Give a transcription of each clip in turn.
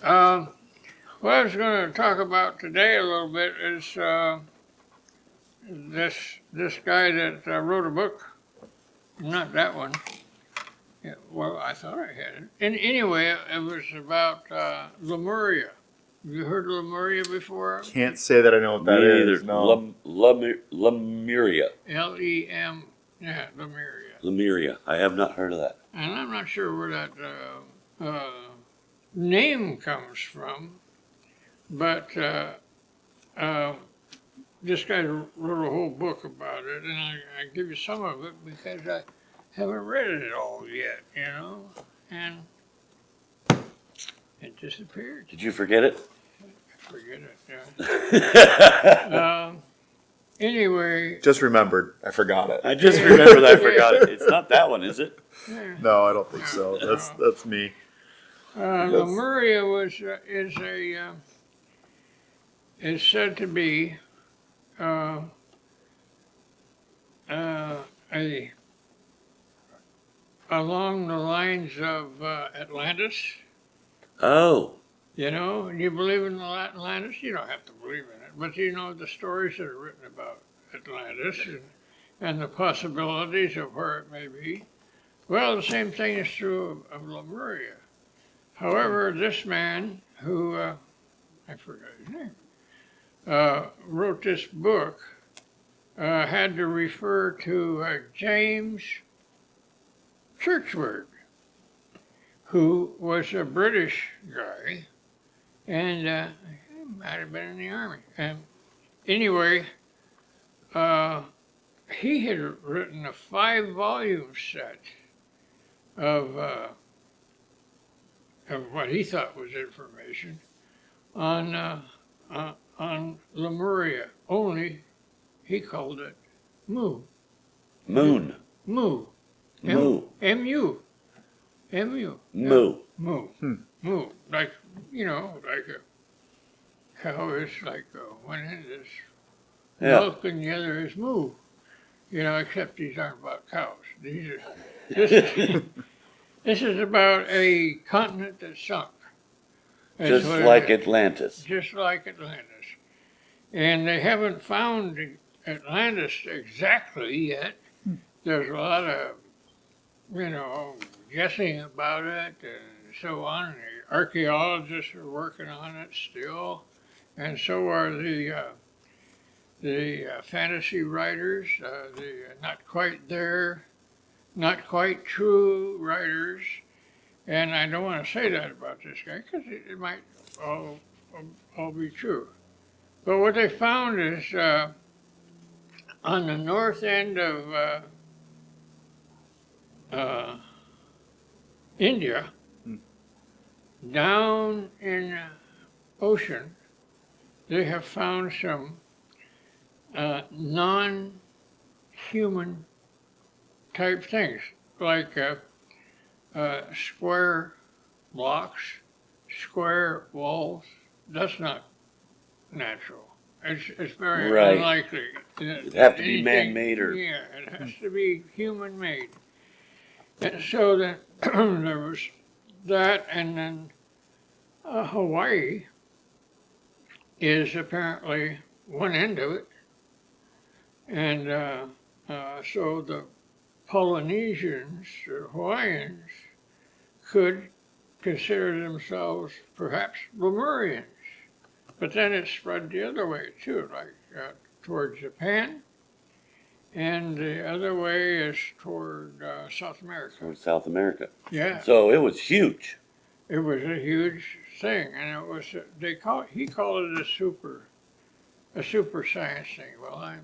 What I was going to talk about today a little bit is this guy that wrote a book. Not that one. Yeah, well, I thought I had it. And anyway, it was about Lemuria. You heard of Lemuria before? Can't say that I know what Me that neither. is. No. Lemuria. L-E-M. Yeah, Lemuria. Lemuria. I have not heard of that. And I'm not sure where that name comes from, but this guy wrote a whole book about it, and I give you some of it because I haven't read it all yet, and it disappeared. Did you forget it? Forget it. Yeah. Anyway. Just remembered. I forgot it. I just remembered I forgot it. It's not that one, is it? Yeah. No, I don't think so. That's me. Lemuria is said to be along the lines of Atlantis. Oh. You believe in Atlantis? You don't have to believe in it, but the stories that are written about Atlantis and the possibilities of where it may be. Well, the same thing is true of Lemuria. However, this man who, I forgot his name, wrote this book, had to refer to James Churchward, who was a British guy, and he might have been in the army. Anyway, he had written a 5-volume set of what he thought was information on Lemuria. Only he called it Mu. Moon. Mu. Moo. M-U. M-U. Moo. Moo. Moo. Like a cow is like one end is milk and the other is moo. Except these aren't about cows. This is about a continent that sunk. Just like Atlantis. Just like Atlantis. And they haven't found Atlantis exactly yet. There's a lot of, guessing about it and so on. The archaeologists are working on it still. And so are the fantasy writers, the not quite there, not quite true writers. And I don't want to say that about this guy because it might all be true. But what they found is on the north end of India, down in the ocean, they have found some non-human type things, like square blocks, square walls. That's not natural. It's very unlikely. It'd have to be man-made or... Yeah, it has to be human-made. And so then there was that, and then Hawaii is apparently one end of it. And so the Polynesians or Hawaiians could consider themselves perhaps Lemurians. But then it spread the other way too, like toward Japan. And the other way is toward South America. Toward South America. Yeah. So it was huge. It was a huge thing, and it was he called it a super science thing. Well, I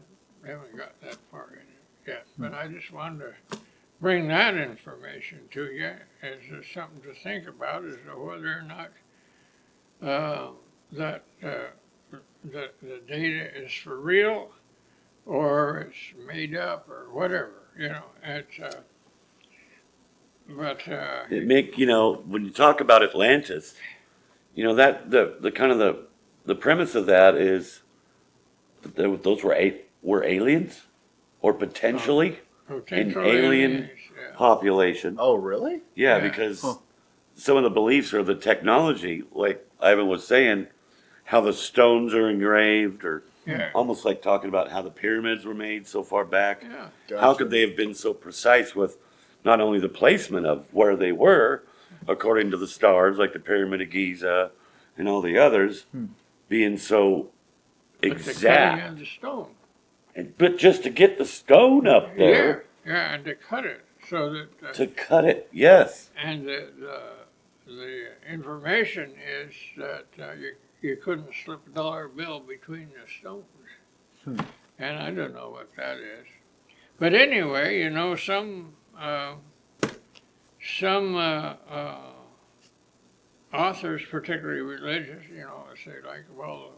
haven't got that far in it yet, but I just wanted to bring that information to you as something to think about as to whether or not that the data is for real or it's made up or whatever. It when you talk about Atlantis, that the kind of the premise of that is that those were aliens or potentially an alien yeah. population. Oh, really? Yeah, because some of the beliefs or the technology, like Ivan was saying, how the stones are engraved, or Yeah. almost like talking about how the pyramids were made so far back. Yeah. How could they have been so precise with not only the placement of where they were, according to the stars, like the Pyramid of Giza and all the others, being so But the cutting exact? of the stone. But just to get the stone up there, Yeah, and to cut it so that to cut it, yes. and the information is that you couldn't slip a dollar bill between the stones, and I don't know what that is. But anyway, you know, some authors, particularly religious, you know, say like, well,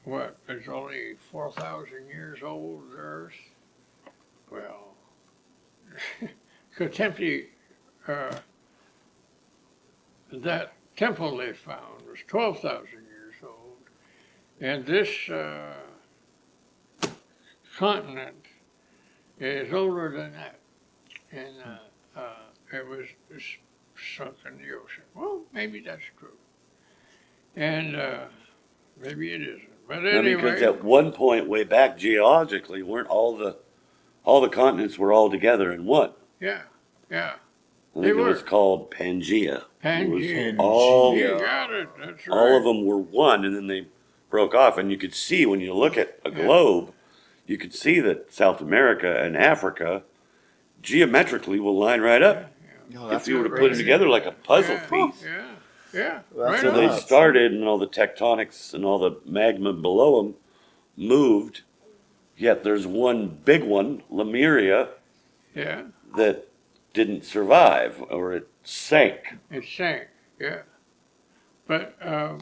what is only 4,000 years old, the Earth? Well, Cotempi, that temple they found was 12,000 years old, and this continent is older than that, and it was sunk in the ocean. Well, maybe that's true, and maybe it isn't. But I mean, because anyway, at one point, way back geologically, weren't all the continents were all together in one? yeah. I They think it was were. called Pangea. Pangea. All You got it. That's right. all of them were one, and then they broke off. And you could see when you look at a globe, you could see that South America and Africa geometrically will line right up. If you were to put it together like a puzzle piece. Yeah. Well, Right So on. they started, and all the tectonics and all the magma below them moved. Yet there's one big one, Lemuria, Yeah. that didn't survive, or it sank. It sank. Yeah. But a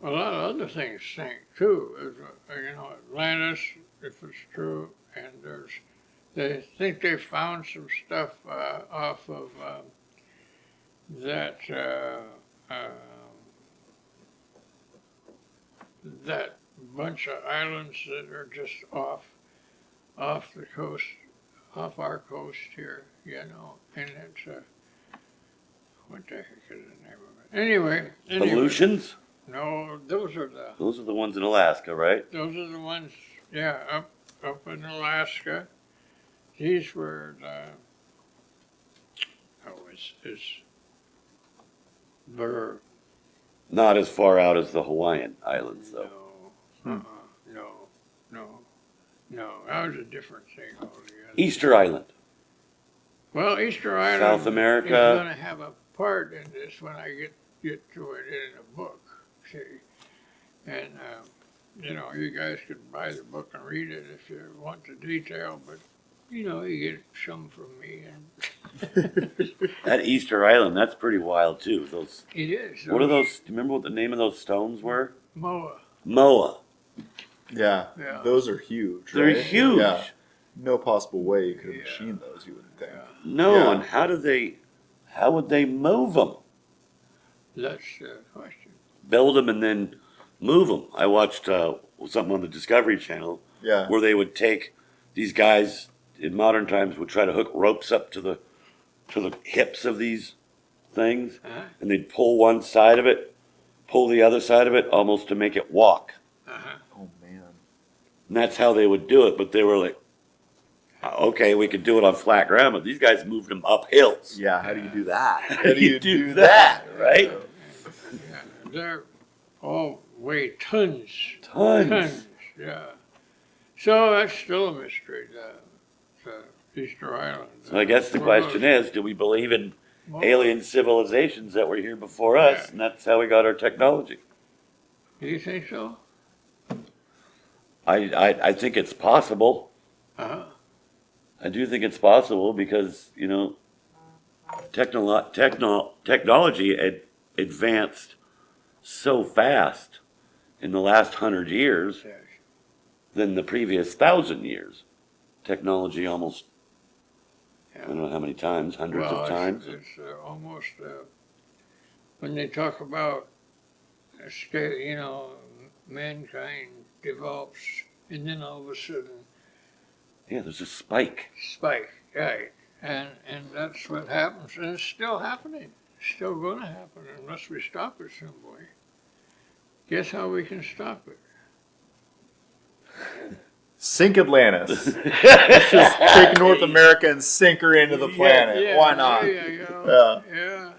lot of other things sank too. You know, Atlantis, if it's true, and they think they found some stuff off of that that bunch of islands that are just off the coast, off our coast here, you know, and it's what the heck is the name of it? Anyway, Aleutians? no, those are the ones in Alaska, right? the ones, yeah, up in Alaska. These were it's Burr. Not as far out as the Hawaiian Islands, though. No, that was a different thing altogether. Easter Island. Well, Easter Island South America. is going to have a part in this when I get to it in a book, see. And, you know, you guys could buy the book and read it if you want the detail, but, you know, you get some from me. And That Easter Island, that's pretty wild, too. Those. it is. What are those? Do you remember what the name of those stones were? Moa. Moa. Yeah, Yeah. those are huge. They're right? huge. Yeah. No possible way you could have machined those, you would think. No, Yeah. and how would they move them? That's the question. Build them and then move them. I watched something on the Discovery Channel Yeah. where they would take these guys in modern times would try to hook ropes up to the hips of these things, Uh-huh. and they'd pull one side of it, pull the other side of it, almost to make it walk. Uh-huh. Oh man. And that's how they would do it. But they were like, okay, we could do it on flat ground, but these guys moved them up hills. Yeah, how do you do that? How do you do that, right? Yeah, they're all weigh tons. Tons. Yeah. So that's still a mystery, the Easter Island. So I guess the question is, do we believe in alien civilizations that were here before us, Yeah. and that's how we got our technology? Do you think so? I think it's possible. Uh-huh. I do think it's possible because, you know, technology advanced so fast in the last 100 years Yes. than the previous 1,000 years. Technology almost, I Yeah. don't know how many times, hundreds Well, of times. it's almost when they talk about you know, mankind develops, and then all of a sudden Yeah, there's a spike. spike. Right. And that's what happens, and it's still happening. It's still going to happen unless we stop it some way. Guess how we can stop it? Sink Atlantis. Let's just take North America and sink her into the planet. Yeah, Why not? there you go.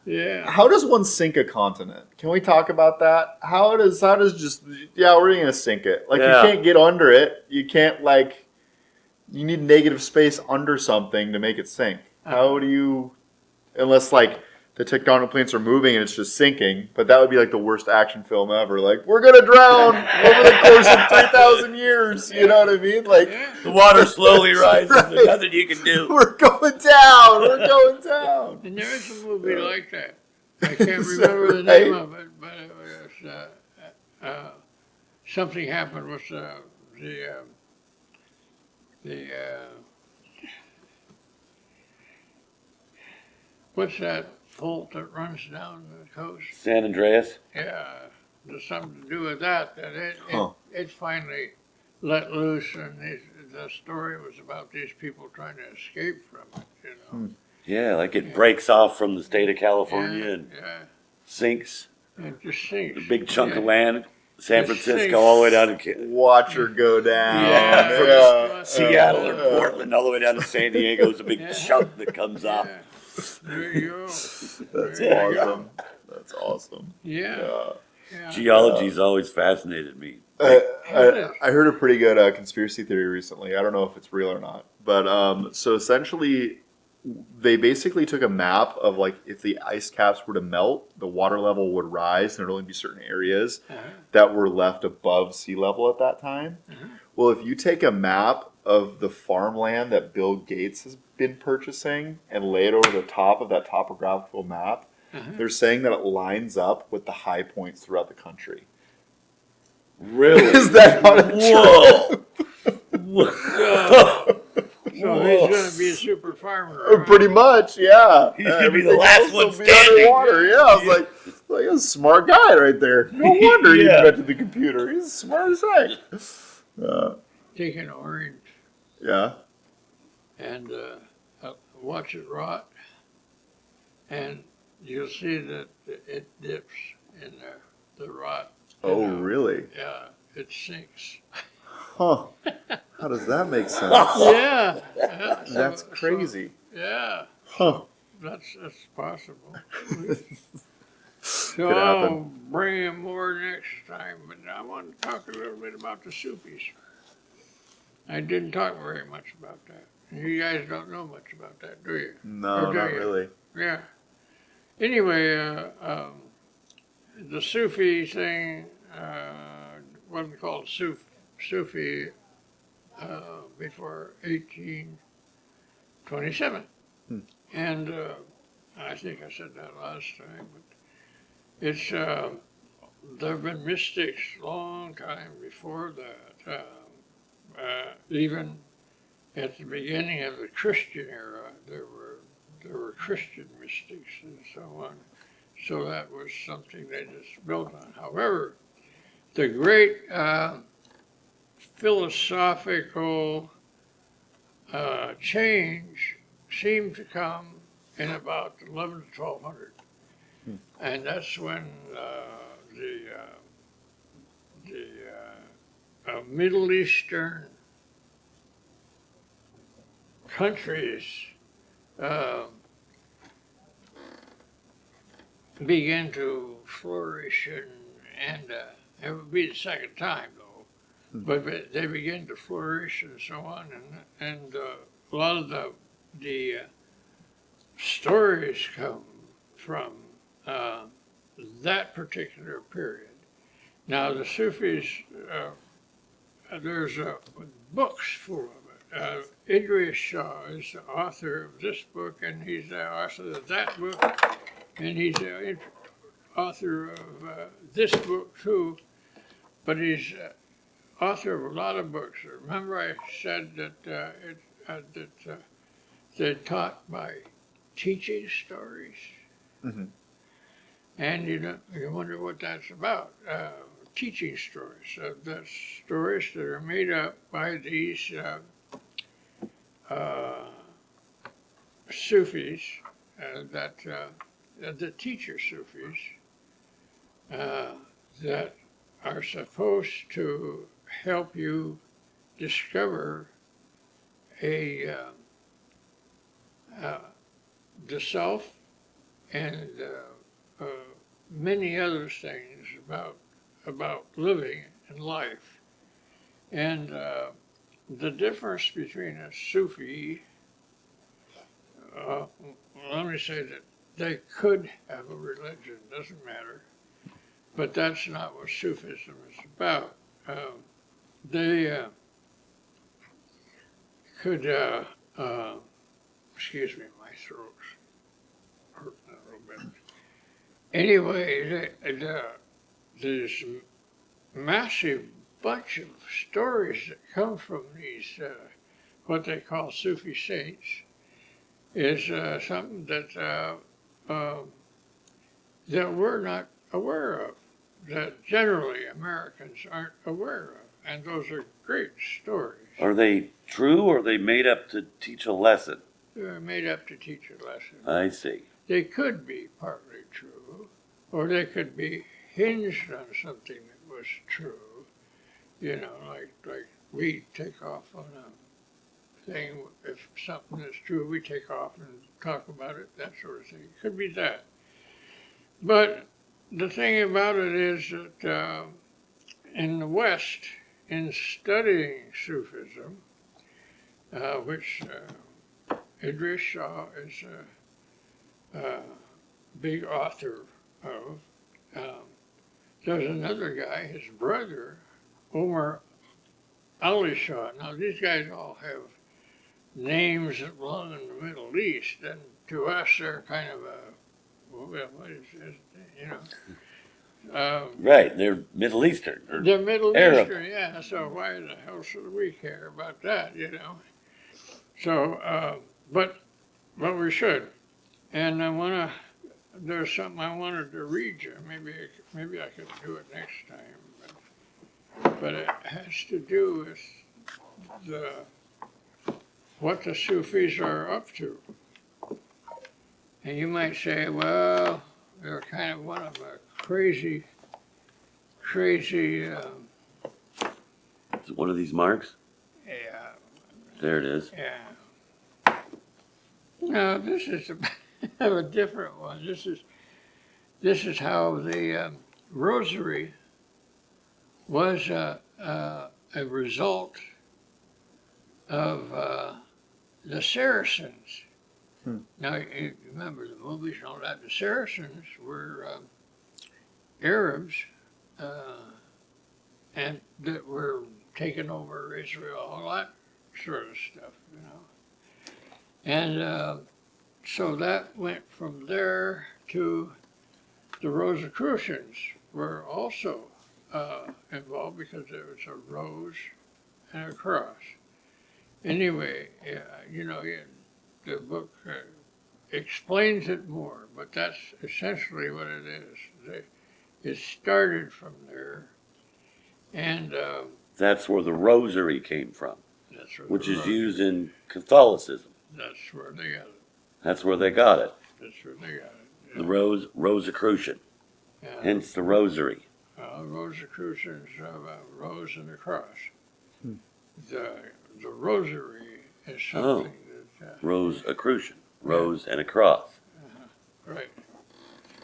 Yeah. How does one sink a continent? Can we talk about that? How does just we're gonna sink it. Like Yeah. you can't get under it. You can't you need negative space under something to make it sink. How do you unless the tectonic plates are moving and it's just sinking, but that would be the worst action film ever. Like, we're gonna drown over the course of 3,000 years. You know what I mean? The water slowly rises. Right. There's nothing you can do. We're going down. We're going down. And there is a movie like that. I can't remember the name of it, but it was something happened with what's that fault that runs down the coast? San Andreas. Yeah, there's something to do with that. That Huh. it finally let loose, and the story was about these people trying to escape from it. You know. Yeah, it breaks off from the state of California and sinks. It just sinks. A big chunk of land, San It Francisco, sinks. all the way down to Watch her go down. Yeah, Seattle or Portland, all the way down to San Diego. It's a big Yeah. chunk that comes off. There you go. That's There you go. awesome. That's awesome. Yeah. Geology's always fascinated me. I heard a pretty good conspiracy theory recently. I don't know if it's real or not, but so essentially, they basically took a map of if the ice caps were to melt, the water level would rise, and there'd only be certain areas that were left above sea level at that time. Well, if you take a map of the farmland that Bill Gates has been purchasing and lay it over the top of that topographical map, they're saying that it lines up with the high points throughout the country. Really? Is that not a Whoa! So he's going to be a super farmer. Right? Pretty much, yeah. He's gonna be the Everything last else one will be standing. underwater. Yeah, I was like a smart guy right there. No wonder he Yeah. invented the computer. He's smart as heck. Take an orange Yeah. and watch it rot, and you'll see that it dips in the rot. Oh, really? Yeah, it sinks. Huh. How does that make sense? Yeah. That's crazy. Yeah, Huh. that's possible. So Could I'll happen. bring him more next time, but I want to talk a little bit about the Sufis. I didn't talk very much about that. You guys don't know much about that, do you? No, Or do not you? really. Yeah. Anyway, the Sufi thing wasn't called Sufi before 1827. And I think I said that last time, but it's there have been mystics long time before that. Even at the beginning of the Christian era, there were Christian mystics and so on. So that was something they just built on. However, the great philosophical change seemed to come in about 11 to 1200. And that's when the Middle Eastern countries began to flourish, and it would be the second time though, but they began to flourish and so on, and a lot of the stories come from that particular period. Now the Sufis, there's books full of it. Idris Shah is the author of this book, and he's the author of that book, and he's the author of this book too, but he's author of a lot of books. Remember I said that they're taught by teaching stories? Mm-hmm. And you wonder what that's about. Teaching stories. That's stories that are made up by these Sufis that teacher Sufis uh, that are supposed to help you discover a the self and many other things about living and life. And the difference between a Sufi, uh, let me say that they could have a religion, doesn't matter, but that's not what Sufism is about. They could, excuse me, my throat's hurting a little bit. Anyway, there's massive bunch of stories that come from these, what they call Sufi saints, is something that we're not aware of, that generally Americans aren't aware of. And those are great stories. Are they true or are they made up to teach a lesson? They're made up to teach a lesson. I see. They could be partly true, or they could be hinged on something that was true. You know, like we take off on a thing. If something is true, we take off and talk about it, that sort of thing. It could be that. But the thing about it is that in the West, in studying Sufism, which Idris Shah is a big author of, there's another guy, his brother, Omar Ali Shah. Now, these guys all have names that belong in the Middle East, and to us, they're kind of well, what is this, you know? Right, they're Middle Eastern. Or They're Middle Arab. Eastern, yeah, so why the hell should we care about that, you know? So, but we should. And there's something I wanted to read you. Maybe I could do it next time. But it has to do with what the Sufis are up to. And you might say, well, they're kind of one of a crazy, Is it one of these marks? yeah, There it is. yeah. No, this is a different one. This is how the rosary was a result of the Saracens. Now, you remember the movies and all that. The Saracens were Arabs and that were taking over Israel, all that sort of stuff, you know. And so that went from there to the Rosicrucians were also involved because there was a rose and a cross. Anyway, you know, the book explains it more, but that's essentially what it is. It started from there, and That's where the rosary came from, that's where which the is rosary- used in Catholicism. That's where they got it. That's where they got it. That's where they got it. Yeah. The Rosicrucian, Yeah. hence the rosary. Rosicrucians have a rose and a cross. The rosary is something that Rosicrucian, rose and a cross. right.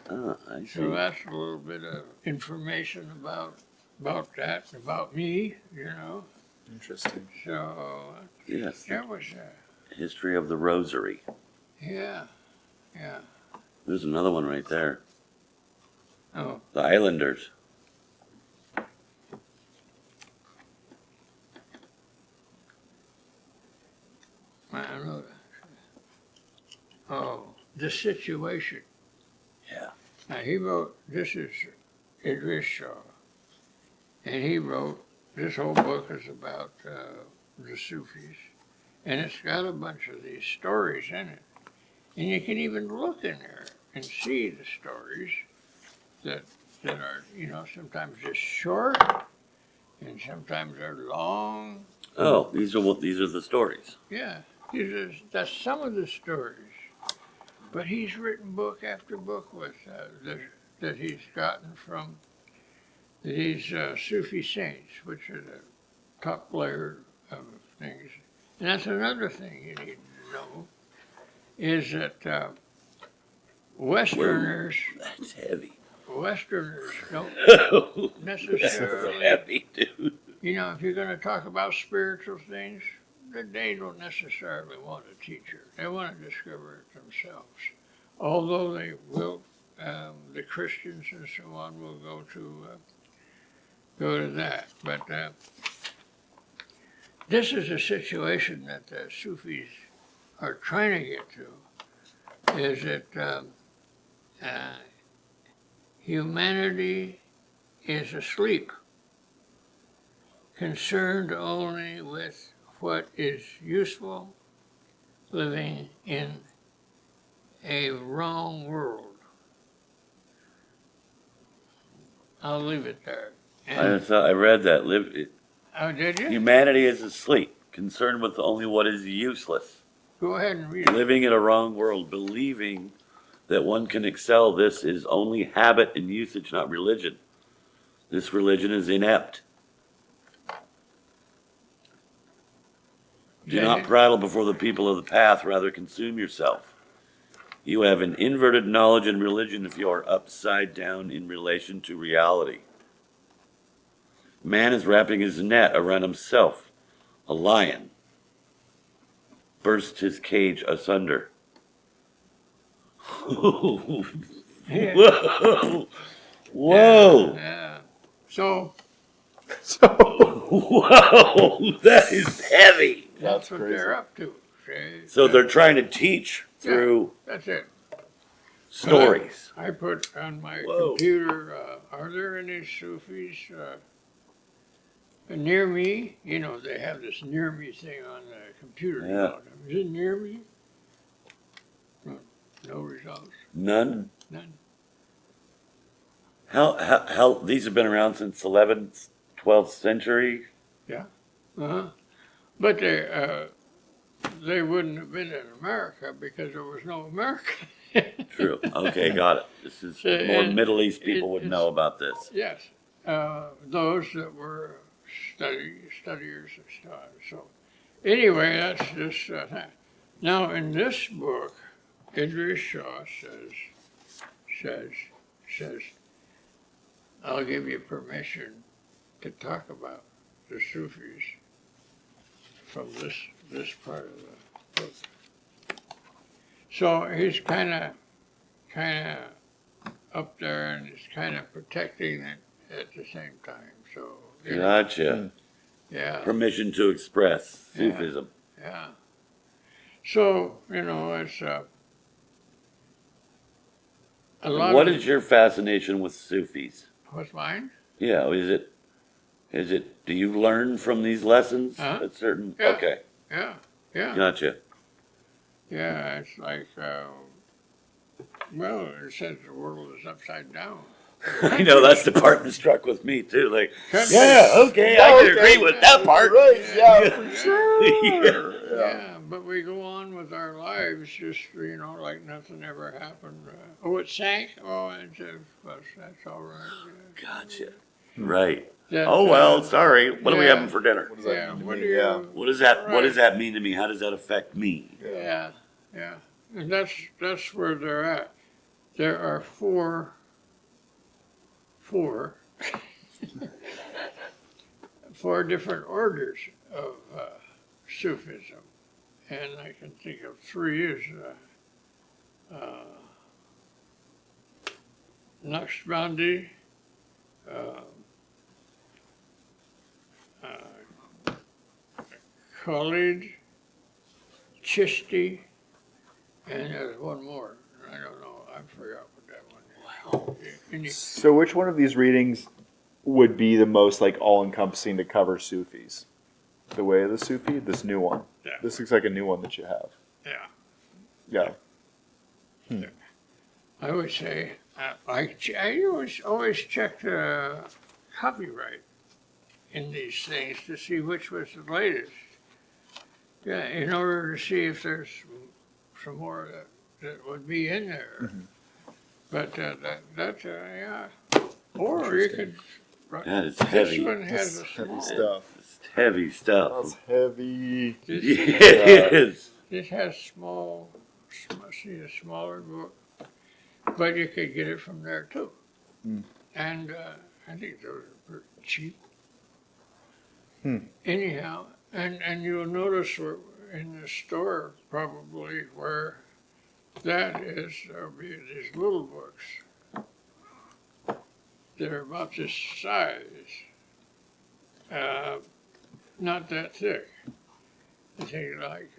Ah, I see. So that's a little bit of information about that, about me, you know. Interesting. So Yes, that was history of the rosary. yeah. There's another one right there. Oh, The Islanders. I know that. Oh, the situation. Yeah. Now he wrote. This is Idris Shah, and he wrote. This whole book is about the Sufis, and it's got a bunch of these stories in it, and you can even look in there and see the stories that are, you know, sometimes just short, and sometimes they're long. Oh, these are the stories. Yeah, that's some of the stories. But he's written book after book with that he's gotten from these Sufi saints, which are the top layer of things. And that's another thing you need to know is that Westerners That's heavy. Westerners don't That's necessarily, heavy, dude. you know, if you're going to talk about spiritual things, they don't necessarily want a teacher. They want to discover it themselves. Although they will, the Christians and so on will go to that. But this is a situation that the Sufis are trying to get to, is that humanity is asleep, concerned only with what is useful, living in a wrong world. I'll leave it there. I read that. Oh, did you? Humanity is asleep, concerned with only what is useless. Go ahead and read it. Living in a wrong world, believing that one can excel. This is only habit and usage, not religion. This religion is inept. Do not prattle before the people of the path, rather consume yourself. You have an inverted knowledge in religion if you are upside down in relation to reality. Man is wrapping his net around himself. A lion burst his cage asunder. Whoa! Yeah. Whoa! Yeah. So Whoa! That is heavy. that's That's what crazy. they're up to. See? So they're trying to teach through That's it. stories. I put on my Whoa. computer, are there any Sufis near me? You know, they have this near me thing on the computer. Yeah. Is it near me? No results. None. None. How these have been around since 11th, 12th century. Uh-huh. But they wouldn't have been in America because there was no America. True. Okay, got it. This is So, more and Middle East people would it's- know about this. Yes, those that were studiers and stuff. So, anyway, that's just that. Now, in this book, Idris Shah says, I'll give you permission to talk about the Sufis from this part of the book. So he's kind of up there, and he's kind of protecting it at the same time. So you know, Gotcha. yeah, Permission to express Yeah. Sufism. yeah. So you know, it's a lot. What of, is your fascination with Sufis? what's mine? Yeah, is it, do you learn from these lessons Huh? at certain, Yeah. okay, Yeah, yeah, gotcha. yeah. It's like, well, it says the world is upside down. I know, that's the part that struck with me too, like, Country- yeah, okay, I can agree with that part. Right, yeah, Yeah. for sure. Yeah. Yeah, but we go on with our lives just, you know, like nothing ever happened. Oh, it sank? Oh, that's all right. Yeah. Gotcha, right. That, Oh, well, sorry, what are we yeah. having for dinner? What does that Yeah, mean to what me? do you, Yeah. What does that mean to me? How does that affect me? yeah, yeah. And that's where they're at. There are four different orders of Sufism, and I can think of three is Naqshbandi, Khalid, Chishti, and there's one more. I don't know. I forgot what that one is. Any- So, which one of these readings would be the most like all-encompassing to cover Sufis? The Way of the Sufi, this new one. Yeah. This looks like a new one that you have. Yeah. Yeah. I would say I always check the copyright in these things to see which was the latest. Yeah, in order to see if there's some more that would be in there. Mhm. But that's yeah. Or you could. That is This heavy. one has This a heavy small. stuff. It's heavy That's stuff. heavy. This, It is. this has small. See a smaller book, but you could get it from there too. Hmm. And I think those are pretty cheap. Hmm. Anyhow, and you'll notice in the store probably where that is, there'll be these little books. They're about this size, not that thick. I think like,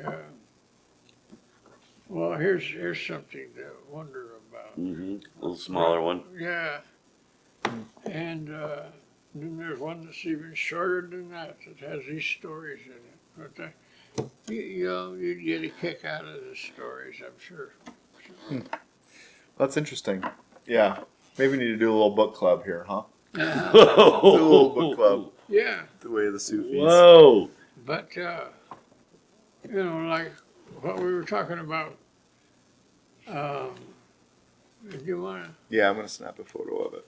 well, here's something to wonder about. Mm-hmm. A little smaller one. Yeah, and then there's one that's even shorter than that has these stories in it. But you know, you'd get a kick out of the stories, I'm sure. That's interesting. Yeah. Maybe we need to do a little book club here, huh? Do a Whoa. little book club. Yeah, The way of the Sufis. Whoa. but you know, like what we were talking about. Do you want to? Yeah, I'm gonna snap a photo of it.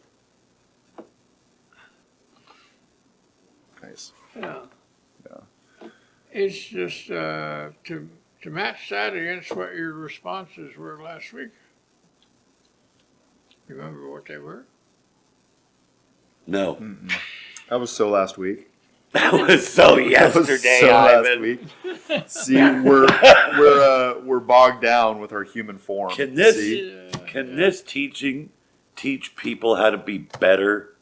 Nice. Yeah. Yeah. It's just to match that against what your responses were last week. You remember what they were? No. Mm-mm. That was so last week. That was so That was yesterday, so last Ivan. week. See, we're bogged down with our human form. Can this- See? Can this teaching teach people how to be better,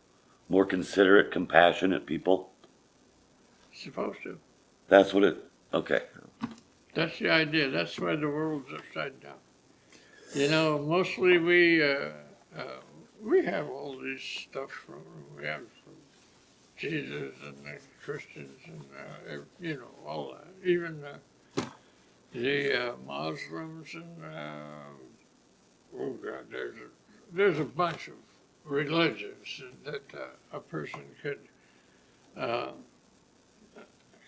more considerate, compassionate people? Supposed to. That's what it. Okay. That's the idea. That's why the world's upside down. You know, mostly we have all this stuff we have from Jesus and the Christians and you know all that. Even the Muslims and oh God, there's a bunch of religions that a person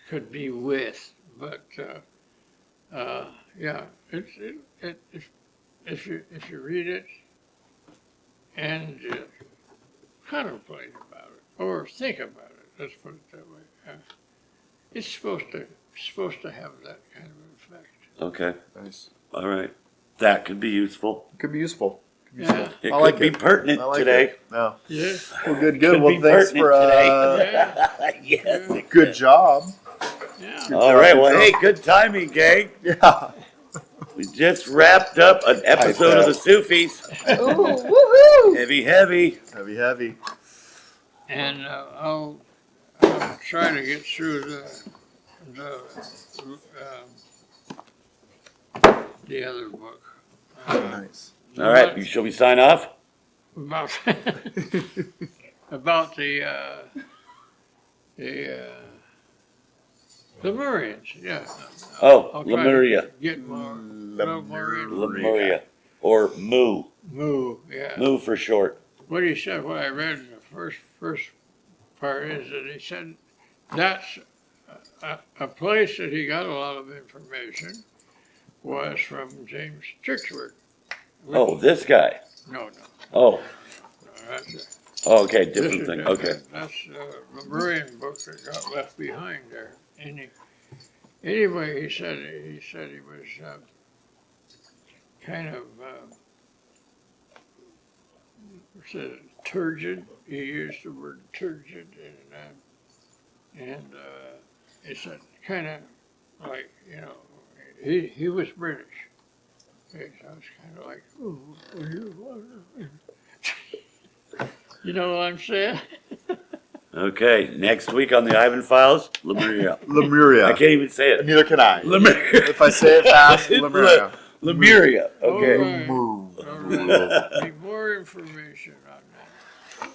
could be with, but yeah, if you read it and contemplate about it or think about it, let's put it that way, it's supposed to have that kind of effect. Okay. Nice. All right. That could be useful. Could be useful. Could be Yeah. useful. It I could like be it. pertinent I like today. it. No. Yeah, Well, good. Could Well, be thanks pertinent for yeah, Yes. it good could. job. yeah. All right. Well, hey, good timing, gang. Yeah. We just wrapped up an episode of the Sufis. Ooh, woohoo! Heavy, heavy. Heavy, heavy. And I'll try to get through the other book. Nice. All right. Shall we sign off? About about the Lemurians, yeah. Oh, I'll try to Lemuria. get more, little more in. Lemuria. Or Mu. Moo, yeah. Mu for short. What he said, what I read in the first part is that he said that's a place that he got a lot of information was from James Churchward. Oh, this guy. No. Oh, No, that's oh okay. this Different is thing. different. Okay. That's a Lemurian book that got left behind there. Anyway, he said he was kind of said turgid. He used the word turgid, and he said kind of like, you know, he was British. Okay, so I was kind of like, ooh, you know what I'm saying? Okay. Next week on the Ivan Files, Lemuria. Lemuria. I can't even say it. Neither can I. Lemuria. If I say it fast, Lemuria. Lemuria. Okay. All right. Move. All right. Need more information on that.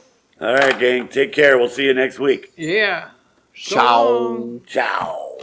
All right, gang. Take care. We'll see you next week. Yeah. Ciao. Ciao.